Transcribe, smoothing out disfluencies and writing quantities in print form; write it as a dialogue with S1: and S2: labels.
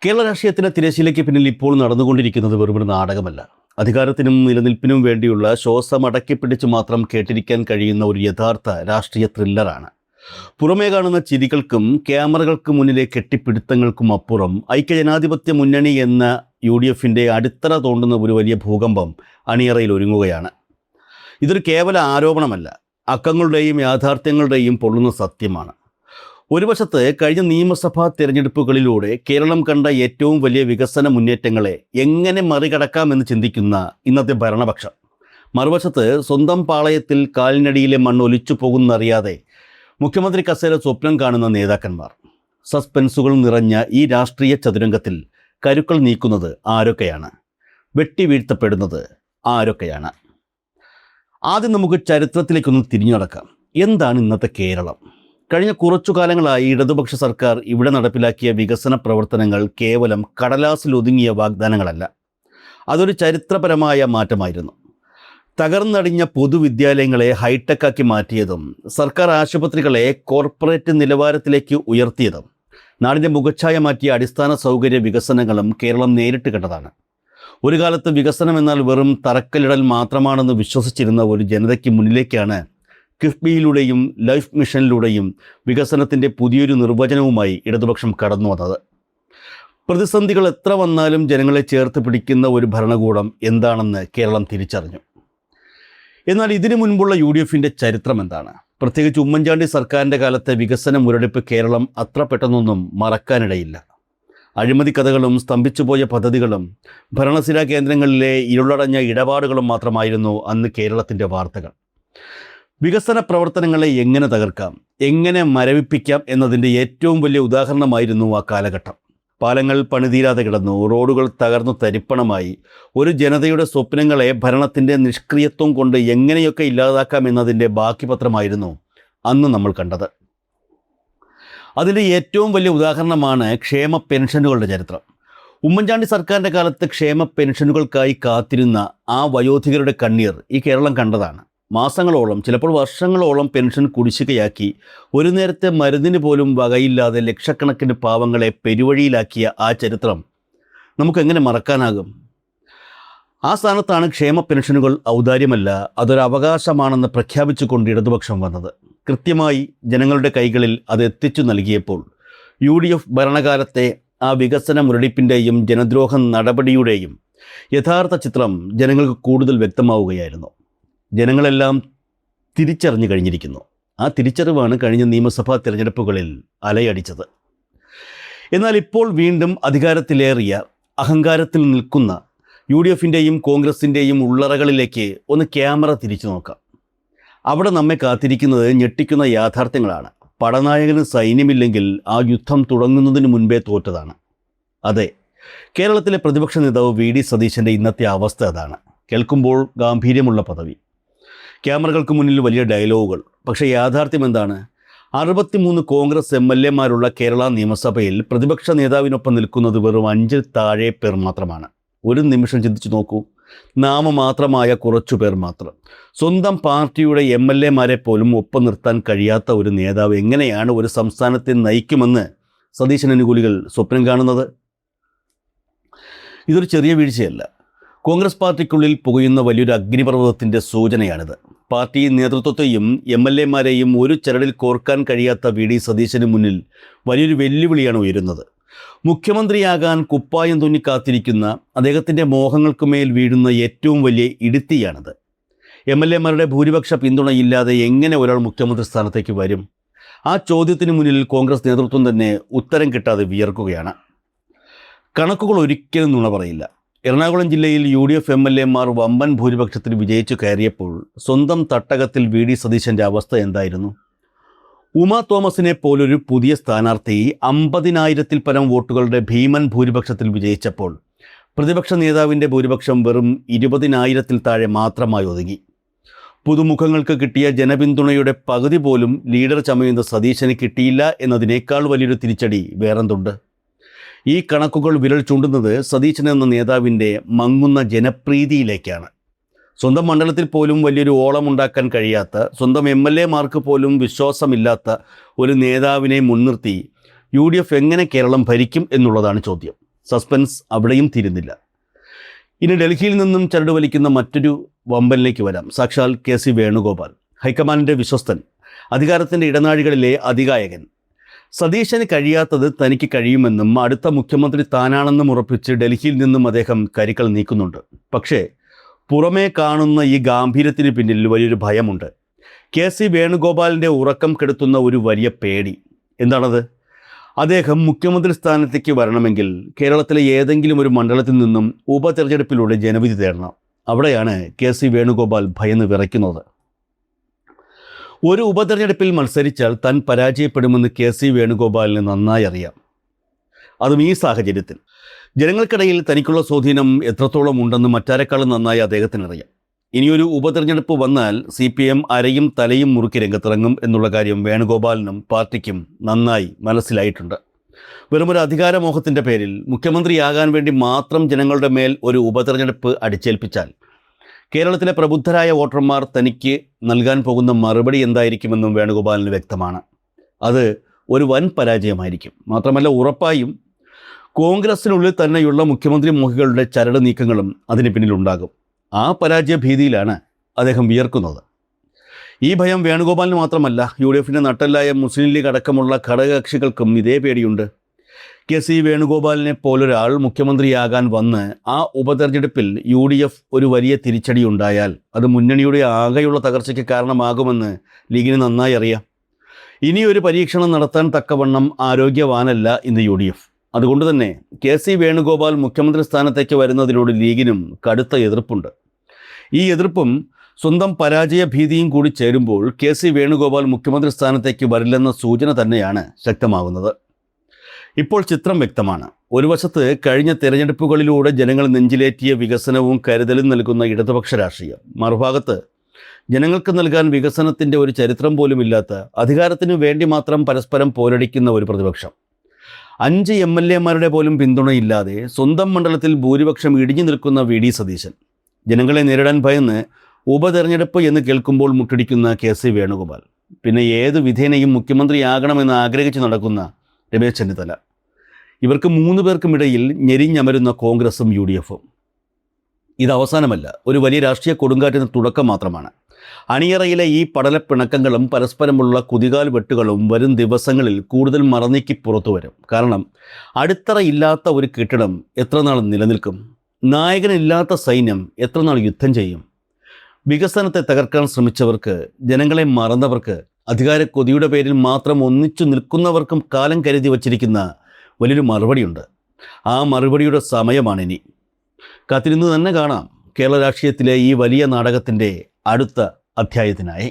S1: കേരള രാഷ്ട്രീയത്തിൻ്റെ തിരശ്ശീലയ്ക്ക് പിന്നിൽ ഇപ്പോൾ നടന്നുകൊണ്ടിരിക്കുന്നത് വെറുമൊരു നാടകമല്ല. അധികാരത്തിനും നിലനിൽപ്പിനും വേണ്ടിയുള്ള ശ്വാസം അടക്കിപ്പിടിച്ച് മാത്രം കേട്ടിരിക്കാൻ കഴിയുന്ന ഒരു യഥാർത്ഥ രാഷ്ട്രീയ ത്രില്ലറാണ്. പുറമേ കാണുന്ന ചിരികൾക്കും ക്യാമറകൾക്ക് മുന്നിലെ കെട്ടിപ്പിടുത്തങ്ങൾക്കും അപ്പുറം ഐക്യജനാധിപത്യ മുന്നണി എന്ന UDFിൻ്റെ അടിത്തറ തോണ്ടുന്ന ഒരു വലിയ ഭൂകമ്പം അണിയറയിൽ ഒരുങ്ങുകയാണ്. ഇതൊരു കേവല ആരോപണമല്ല, അക്കങ്ങളുടെയും യാഥാർത്ഥ്യങ്ങളുടെയും പൊള്ളുന്ന സത്യമാണ്. ഒരു വശത്ത് കഴിഞ്ഞ നിയമസഭാ തിരഞ്ഞെടുപ്പുകളിലൂടെ കേരളം കണ്ട ഏറ്റവും വലിയ വികസന മുന്നേറ്റങ്ങളെ എങ്ങനെ മറികടക്കാമെന്ന് ചിന്തിക്കുന്ന ഇന്നത്തെ ഭരണപക്ഷം, മറുവശത്ത് സ്വന്തം പാളയത്തിൽ കാലിനടിയിലെ മണ്ണ് ഒലിച്ചു പോകുന്നറിയാതെ മുഖ്യമന്ത്രി കസേര സ്വപ്നം കാണുന്ന നേതാക്കന്മാർ. സസ്പെൻസുകൾ നിറഞ്ഞ ഈ രാഷ്ട്രീയ ചതുരംഗത്തിൽ കരുക്കൾ നീക്കുന്നത് ആരൊക്കെയാണ്? വെട്ടി വീഴ്ത്തപ്പെടുന്നത് ആരൊക്കെയാണ്? ആദ്യം നമുക്ക് ചരിത്രത്തിലേക്കൊന്ന് തിരിഞ്ഞു നടക്കാം. എന്താണ് ഇന്നത്തെ കേരളം? കഴിഞ്ഞ കുറച്ചു കാലങ്ങളായി ഇടതുപക്ഷ സർക്കാർ ഇവിടെ നടപ്പിലാക്കിയ വികസന പ്രവർത്തനങ്ങൾ കേവലം കടലാസിലൊതുങ്ങിയ വാഗ്ദാനങ്ങളല്ല, അതൊരു ചരിത്രപരമായ മാറ്റമായിരുന്നു. തകർന്നടിഞ്ഞ പൊതുവിദ്യാലയങ്ങളെ ഹൈടെക്കാക്കി മാറ്റിയതും സർക്കാർ ആശുപത്രികളെ കോർപ്പറേറ്റ് നിലവാരത്തിലേക്ക് ഉയർത്തിയതും നാടിൻ്റെ മുഖച്ഛായ മാറ്റിയ അടിസ്ഥാന സൗകര്യ വികസനങ്ങളും കേരളം നേരിട്ട് കണ്ടതാണ്. ഒരു കാലത്ത് വികസനം എന്നാൽ വെറും തറക്കല്ലിടൽ മാത്രമാണെന്ന് വിശ്വസിച്ചിരുന്ന ഒരു ജനതയ്ക്ക് മുന്നിലേക്കാണ് കിഫ്ബിയിലൂടെയും ലൈഫ് മിഷനിലൂടെയും വികസനത്തിൻ്റെ പുതിയൊരു നിർവചനവുമായി ഇടതുപക്ഷം കടന്നു വന്നത്. പ്രതിസന്ധികൾ എത്ര വന്നാലും ജനങ്ങളെ ചേർത്ത് പിടിക്കുന്ന ഒരു ഭരണകൂടം എന്താണെന്ന് കേരളം തിരിച്ചറിഞ്ഞു. എന്നാൽ ഇതിനു മുൻപുള്ള UDFിൻ്റെ ചരിത്രം എന്താണ്? പ്രത്യേകിച്ച് ഉമ്മൻചാണ്ടി സർക്കാരിൻ്റെ കാലത്തെ വികസന മുരടിപ്പ് കേരളം അത്ര പെട്ടെന്നൊന്നും മറക്കാനിടയില്ല. അഴിമതി കഥകളും സ്തംഭിച്ചുപോയ പദ്ധതികളും ഭരണസിരാ കേന്ദ്രങ്ങളിലെ ഇരുളടഞ്ഞ ഇടപാടുകളും മാത്രമായിരുന്നു അന്ന് കേരളത്തിൻ്റെ വാർത്തകൾ. വികസന പ്രവർത്തനങ്ങളെ എങ്ങനെ തകർക്കാം, എങ്ങനെ മരവിപ്പിക്കാം എന്നതിൻ്റെ ഏറ്റവും വലിയ ഉദാഹരണമായിരുന്നു ആ കാലഘട്ടം. പാലങ്ങൾ പണിതീരാതെ കിടന്നു, റോഡുകൾ തകർന്നു തരിപ്പണമായി. ഒരു ജനതയുടെ സ്വപ്നങ്ങളെ ഭരണത്തിൻ്റെ നിഷ്ക്രിയത്വം കൊണ്ട് എങ്ങനെയൊക്കെ ഇല്ലാതാക്കാം എന്നതിൻ്റെ ബാക്കി പത്രമായിരുന്നു അന്ന് നമ്മൾ കണ്ടത്. അതിൻ്റെ ഏറ്റവും വലിയ ഉദാഹരണമാണ് ക്ഷേമ പെൻഷനുകളുടെ ചരിത്രം. ഉമ്മൻചാണ്ടി സർക്കാരിൻ്റെ കാലത്ത് ക്ഷേമ പെൻഷനുകൾക്കായി കാത്തിരുന്ന ആ വയോധികരുടെ കണ്ണീർ ഈ കേരളം കണ്ടതാണ്. മാസങ്ങളോളം, ചിലപ്പോൾ വർഷങ്ങളോളം പെൻഷൻ കുടിശ്ശികയാക്കി ഒരു നേരത്തെ മരുന്നിന് പോലും വകയില്ലാതെ ലക്ഷക്കണക്കിന് പാവങ്ങളെ പെരുവഴിയിലാക്കിയ ആ ചരിത്രം നമുക്കെങ്ങനെ മറക്കാനാകും? ആ സ്ഥാനത്താണ് ക്ഷേമ പെൻഷനുകൾ ഔദാര്യമല്ല, അതൊരു അവകാശമാണെന്ന് പ്രഖ്യാപിച്ചുകൊണ്ട് ഇടതുപക്ഷം വന്നത്. കൃത്യമായി ജനങ്ങളുടെ കൈകളിൽ അത് എത്തിച്ചു നൽകിയപ്പോൾ UDF ഭരണകാലത്തെ ആ വികസന മുരടിപ്പിൻ്റെയും ജനദ്രോഹ നടപടിയുടെയും യഥാർത്ഥ ചിത്രം ജനങ്ങൾക്ക് കൂടുതൽ വ്യക്തമാവുകയായിരുന്നു. ജനങ്ങളെല്ലാം തിരിച്ചറിഞ്ഞു കഴിഞ്ഞിരിക്കുന്നു. ആ തിരിച്ചറിവാണ് കഴിഞ്ഞ നിയമസഭാ തിരഞ്ഞെടുപ്പുകളിൽ അലയടിച്ചത്. എന്നാൽ ഇപ്പോൾ വീണ്ടും അധികാരത്തിലേറിയ അഹങ്കാരത്തിൽ നിൽക്കുന്ന UDFിൻ്റെയും കോൺഗ്രസിൻ്റെയും ഉള്ളറകളിലേക്ക് ഒന്ന് ക്യാമറ തിരിച്ചു നോക്കാം. അവിടെ നമ്മെ കാത്തിരിക്കുന്നത് ഞെട്ടിക്കുന്ന യാഥാർത്ഥ്യങ്ങളാണ്. പടനായകന് സൈന്യമില്ലെങ്കിൽ ആ യുദ്ധം തുടങ്ങുന്നതിന് മുൻപേ തോറ്റതാണ്. അതെ, കേരളത്തിലെ പ്രതിപക്ഷ നേതാവ് VD സതീശൻ്റെ ഇന്നത്തെ അവസ്ഥ അതാണ്. കേൾക്കുമ്പോൾ ഗാംഭീര്യമുള്ള പദവി, ക്യാമറകൾക്ക് മുന്നിൽ വലിയ ഡയലോഗുകൾ. പക്ഷേ യാഥാർത്ഥ്യം എന്താണ്? 63 കോൺഗ്രസ് MLAമാരുള്ള കേരള നിയമസഭയിൽ പ്രതിപക്ഷ നേതാവിനൊപ്പം നിൽക്കുന്നത് വെറും 5 താഴെ പേർ മാത്രമാണ്. ഒരു നിമിഷം ചിന്തിച്ചു നോക്കൂ. നാമമാത്രമായ കുറച്ചു പേർ മാത്രം. സ്വന്തം പാർട്ടിയുടെ MLAമാരെ പോലും ഒപ്പം നിർത്താൻ കഴിയാത്ത ഒരു നേതാവ് എങ്ങനെയാണ് ഒരു സംസ്ഥാനത്തെ നയിക്കുമെന്ന് സതീശൻ അനുകൂലികൾ സ്വപ്നം കാണുന്നത്? ഇതൊരു ചെറിയ വീഴ്ചയല്ല. കോൺഗ്രസ് പാർട്ടിക്കുള്ളിൽ പുകയുന്ന വലിയൊരു അഗ്നിപർവ്വതത്തിൻ്റെ സൂചനയാണിത്. പാർട്ടി നേതൃത്വത്തെയും MLAമാരെയും ഒരു ചരടിൽ കോർക്കാൻ കഴിയാത്ത VD സതീശന് മുന്നിൽ വലിയൊരു വെല്ലുവിളിയാണ് ഉയരുന്നത്. മുഖ്യമന്ത്രിയാകാൻ കുപ്പായം തുന്നി കാത്തിരിക്കുന്ന അദ്ദേഹത്തിൻ്റെ മോഹങ്ങൾക്കുമേൽ വീഴുന്ന ഏറ്റവും വലിയ ഇടുത്തിയാണിത്. MLAമാരുടെ ഭൂരിപക്ഷ പിന്തുണയില്ലാതെ എങ്ങനെ ഒരാൾ മുഖ്യമന്ത്രി സ്ഥാനത്തേക്ക് വരും? ആ ചോദ്യത്തിന് മുന്നിൽ കോൺഗ്രസ് നേതൃത്വം തന്നെ ഉത്തരം കിട്ടാതെ വിയർക്കുകയാണ്. കണക്കുകൾ ഒരിക്കലും നുണ പറയില്ല. എറണാകുളം ജില്ലയിൽ UDF MLAമാർ വമ്പൻ ഭൂരിപക്ഷത്തിൽ വിജയിച്ചു കയറിയപ്പോൾ സ്വന്തം തട്ടകത്തിൽ VD സതീശൻ്റെ അവസ്ഥ എന്തായിരുന്നു? ഉമാ തോമസിനെ പോലൊരു പുതിയ സ്ഥാനാർത്ഥി 50,000-ൽ പരം വോട്ടുകളുടെ ഭീമൻ ഭൂരിപക്ഷത്തിൽ വിജയിച്ചപ്പോൾ പ്രതിപക്ഷ നേതാവിൻ്റെ ഭൂരിപക്ഷം വെറും 20,000-ൽ താഴെ മാത്രമായി ഒതുങ്ങി. പുതുമുഖങ്ങൾക്ക് കിട്ടിയ ജനപിന്തുണയുടെ പകുതി പോലും ലീഡർ ചമയുന്ന സതീശന് കിട്ടിയില്ല എന്നതിനേക്കാൾ വലിയൊരു തിരിച്ചടി വേറെന്തുണ്ട്? ഈ കണക്കുകൾ വിരൽ ചൂണ്ടുന്നത് സതീശൻ എന്ന നേതാവിൻ്റെ മങ്ങുന്ന ജനപ്രീതിയിലേക്കാണ്. സ്വന്തം മണ്ഡലത്തിൽ പോലും വലിയൊരു ഓളമുണ്ടാക്കാൻ കഴിയാത്ത, സ്വന്തം MLAമാർക്ക് പോലും വിശ്വാസമില്ലാത്ത ഒരു നേതാവിനെ മുൻനിർത്തി UDF എങ്ങനെ കേരളം ഭരിക്കും എന്നുള്ളതാണ് ചോദ്യം. സസ്പെൻസ് അവിടെയും തീരുന്നില്ല. ഇനി ഡൽഹിയിൽ നിന്നും ചരട് വലിക്കുന്ന മറ്റൊരു വമ്പനിലേക്ക് വരാം. സാക്ഷാൽ KC വേണുഗോപാൽ, ഹൈക്കമാൻഡിൻ്റെ വിശ്വസ്തൻ, അധികാരത്തിൻ്റെ ഇടനാഴികളിലെ അതികായകൻ. സതീശന് കഴിയാത്തത് തനിക്ക് കഴിയുമെന്നും അടുത്ത മുഖ്യമന്ത്രി താനാണെന്നും ഉറപ്പിച്ച് ഡൽഹിയിൽ നിന്നും അദ്ദേഹം കരുക്കൾ നീക്കുന്നുണ്ട്. പക്ഷേ പുറമേ കാണുന്ന ഈ ഗാംഭീര്യത്തിന് പിന്നിൽ വലിയൊരു ഭയമുണ്ട്. KC വേണുഗോപാലിൻ്റെ ഉറക്കം കെടുത്തുന്ന ഒരു വലിയ പേടി. എന്താണത്? അദ്ദേഹം മുഖ്യമന്ത്രി സ്ഥാനത്തേക്ക് വരണമെങ്കിൽ കേരളത്തിലെ ഏതെങ്കിലും ഒരു മണ്ഡലത്തിൽ നിന്നും ഉപതെരഞ്ഞെടുപ്പിലൂടെ ജനവിധി തേടണം. അവിടെയാണ് KC വേണുഗോപാൽ ഭയന്ന് വിറയ്ക്കുന്നത്. ഒരു ഉപതെരഞ്ഞെടുപ്പിൽ മത്സരിച്ചാൽ താൻ പരാജയപ്പെടുമെന്ന് KC വേണുഗോപാലിന് നന്നായി അറിയാം. അതും ഈ സാഹചര്യത്തിൽ. ജനങ്ങൾക്കിടയിൽ തനിക്കുള്ള സ്വാധീനം എത്രത്തോളം ഉണ്ടെന്ന് മറ്റാരെക്കാളും നന്നായി അദ്ദേഹത്തിനറിയാം. ഇനിയൊരു ഉപതെരഞ്ഞെടുപ്പ് വന്നാൽ CPM അരയും തലയും മുറുക്കി രംഗത്തിറങ്ങും എന്നുള്ള കാര്യം വേണുഗോപാലിനും പാർട്ടിക്കും നന്നായി മനസ്സിലായിട്ടുണ്ട്. വെറുമൊരു അധികാരമോഹത്തിൻ്റെ പേരിൽ മുഖ്യമന്ത്രിയാകാൻ വേണ്ടി മാത്രം ജനങ്ങളുടെ മേൽ ഒരു ഉപതെരഞ്ഞെടുപ്പ് അടിച്ചേൽപ്പിച്ചാൽ കേരളത്തിലെ പ്രബുദ്ധരായ വോട്ടർമാർ തനിക്ക് നൽകാൻ പോകുന്ന മറുപടി എന്തായിരിക്കുമെന്നും വേണുഗോപാലിന് വ്യക്തമാണ്. അത് ഒരു വൻ പരാജയമായിരിക്കും. മാത്രമല്ല, ഉറപ്പായും കോൺഗ്രസിനുള്ളിൽ തന്നെയുള്ള മുഖ്യമന്ത്രി മോഹികളുടെ ചരട് നീക്കങ്ങളും അതിന് പിന്നിലുണ്ടാകും. ആ പരാജയ ഭീതിയിലാണ് അദ്ദേഹം വിയർക്കുന്നത്. ഈ ഭയം വേണുഗോപാലിന് മാത്രമല്ല, UDFൻ്റെ നട്ടെല്ലായ മുസ്ലിം ലീഗ് അടക്കമുള്ള ഘടകകക്ഷികൾക്കും ഇതേ പേടിയുണ്ട്. KC വേണുഗോപാലിനെ പോലൊരാൾ മുഖ്യമന്ത്രിയാകാൻ വന്ന് ആ ഉപതെരഞ്ഞെടുപ്പിൽ UDF ഒരു വലിയ തിരിച്ചടി ഉണ്ടായാൽ അത് മുന്നണിയുടെ ആകെയുള്ള തകർച്ചയ്ക്ക് കാരണമാകുമെന്ന് ലീഗിന് നന്നായി അറിയാം. ഇനിയൊരു പരീക്ഷണം നടത്താൻ തക്കവണ്ണം ആരോഗ്യവാനല്ല ഇന്ന് UDF. അതുകൊണ്ട് തന്നെ KC വേണുഗോപാൽ മുഖ്യമന്ത്രി സ്ഥാനത്തേക്ക് വരുന്നതിനോട് ലീഗിനും കടുത്ത എതിർപ്പുണ്ട്. ഈ എതിർപ്പും സ്വന്തം പരാജയ ഭീതിയും കൂടി ചേരുമ്പോൾ KC വേണുഗോപാൽ മുഖ്യമന്ത്രി സ്ഥാനത്തേക്ക് വരില്ലെന്ന സൂചന തന്നെയാണ് ശക്തമാകുന്നത്. ഇപ്പോൾ ചിത്രം വ്യക്തമാണ്. ഒരു വശത്ത് കഴിഞ്ഞ തെരഞ്ഞെടുപ്പുകളിലൂടെ ജനങ്ങൾ നെഞ്ചിലേറ്റിയ വികസനവും കരുതലും നൽകുന്ന ഇടതുപക്ഷ രാഷ്ട്രീയം, മറുഭാഗത്ത് ജനങ്ങൾക്ക് നൽകാൻ വികസനത്തിൻ്റെ ഒരു ചരിത്രം പോലുമില്ലാത്ത, അധികാരത്തിനു വേണ്ടി മാത്രം പരസ്പരം പോരടിക്കുന്ന ഒരു പ്രതിപക്ഷം. 5 MLA-മാരുടെ പോലും പിന്തുണയില്ലാതെ സ്വന്തം മണ്ഡലത്തിൽ ഭൂരിപക്ഷം ഇടിഞ്ഞു നിൽക്കുന്ന VD സതീശൻ, ജനങ്ങളെ നേരിടാൻ ഭയന്ന് ഉപതെരഞ്ഞെടുപ്പ് എന്ന് കേൾക്കുമ്പോൾ മുട്ടടിക്കുന്ന KC വേണുഗോപാൽ, പിന്നെ ഏത് വിധേനയും മുഖ്യമന്ത്രിയാകണമെന്ന് ആഗ്രഹിച്ച് നടക്കുന്ന രമേശ് ചെന്നിത്തല. ഇവർക്ക് 3 പേർക്കുമിടയിൽ ഞെരിഞ്ഞമരുന്ന കോൺഗ്രസും UDF-ഉം. ഇത് അവസാനമല്ല, ഒരു വലിയ രാഷ്ട്രീയ കൊടുങ്കാറ്റിന് തുടക്കം മാത്രമാണ്. അണിയറയിലെ ഈ പടലപ്പിണക്കങ്ങളും പരസ്പരമുള്ള കുതികാൽ വെട്ടുകളും വരും ദിവസങ്ങളിൽ കൂടുതൽ മറനീക്കി പുറത്തു വരും. കാരണം അടിത്തറയില്ലാത്ത ഒരു കെട്ടിടം എത്ര നാൾ നിലനിൽക്കും? നായകനില്ലാത്ത സൈന്യം എത്ര നാൾ യുദ്ധം ചെയ്യും? വികസനത്തെ തകർക്കാൻ ശ്രമിച്ചവർക്ക്, ജനങ്ങളെ മറന്നവർക്ക്, അധികാര കൊതിയുടെ പേരിൽ മാത്രം ഒന്നിച്ചു നിൽക്കുന്നവർക്കും കാലം കരുതി വച്ചിരിക്കുന്ന വലിയൊരു മറുപടിയുണ്ട്. ആ മറുപടിയുടെ സമയമാണിനി. കാത്തിരുന്ന് തന്നെ കാണാം കേരള രാഷ്ട്രീയത്തിലെ ഈ വലിയ നാടകത്തിൻ്റെ അടുത്ത അധ്യായത്തിനായി.